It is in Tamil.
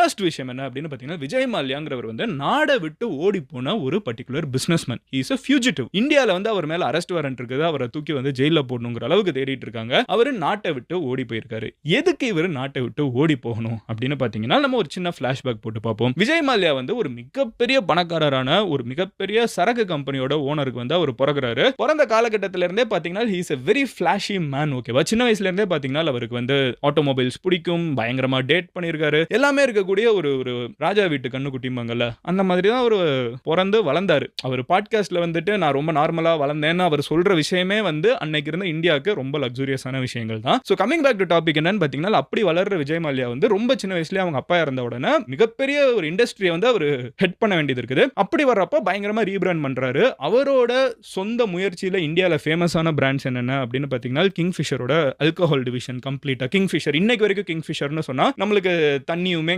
ஃபர்ஸ்ட் விஷயம் என்ன அப்படின்னு பார்த்தீங்கன்னா, விஜய் மால்யாங்கிறவர் வந்து நாட விட்டு ஓடி போன ஒரு particular businessman. He is a fugitive. இந்தியால வந்து அவர் மேல அரெஸ்ட் வாரண்ட் இருக்குது. அவரை தூக்கி வந்து ஜெயில்ல போடணுங்கிற அளவுக்கு தேடிட்டு இருக்காங்க. அவரு நாட்டை விட்டு ஓடி போயிருக்காரு. எதுக்கு இவர் நாட்டை விட்டு ஓடி போகணும் அப்படின்னு பார்த்தீங்கன்னா, நம்ம ஒரு சின்ன ஃபிளாஷ்பேக் போட்டு பார்ப்போம். விஜய் மால்யா வந்து ஒரு மிகப்பெரிய பணக்காரரான ஒரு மிகப்பெரிய சரக்கு கம்பெனியோட ஓனருக்கு வந்து அவர் பிறகுறாரு. பிறந்த காலகட்டத்தில இருந்தே பார்த்தீங்கன்னா, he is a very flashy man. ஓகேவா? சின்ன வயசுல இருந்தே பார்த்தீங்கன்னா, அவருக்கு வந்து ஆட்டோமொபைல்ஸ் பிடிக்கும். பயங்கரமா டேட் பண்ணியிருக்காரு. எல்லாமே இருக்கக்கூடிய ஒரு ஒரு ராஜா வீட்டு கண்ணுக்குட்டிம்பாங்கல்ல, அந்த மாதிரி தான் அவரு பொறந்து வளர்ந்தாரு. அவர் பாட்காஸ்ட்ல வந்துட்டு நான் ரொம்ப நார்மலா வளர்ந்தேன்னு அவர் சொல்ற விஷயமே வந்து அன்னைக்கு இருந்த இந்தியாவுக்கு ரொம்ப லக்ஸூரியஸான விஷயங்கள் தான். So coming back to topic என்னன்னு பார்த்தீங்கன்னா, அப்படி வளர்ற விஜய் மால்யா வந்து ரொம்ப சின்ன வயசுலயே அவங்க அப்பா இறந்த உடனே மிகப்பெரிய ஒரு இண்டஸ்ட்ரியை வந்து அவர் ஹெட் பண்ண வேண்டியது இருக்குது. அப்படி வர்றப்ப பயங்கரமா ரீபிராண்ட் பண்றாரு. அவரோட சொந்த முயற்சியில இந்தியால ஃபேமஸான பிராண்ட்ஸ் என்னென்ன அப்படின்னு பார்த்தீங்கன்னா, கிங்ஃபிஷரோட ஆல்கஹால் டிவிஷன் கம்ப்ளீட்டா கிங்ஃபிஷர் இன்னைக்கு வரைக்கும் கிங்ஃபிஷர்னு சொன்னா நம்மளுக்கு தண்ணியுமே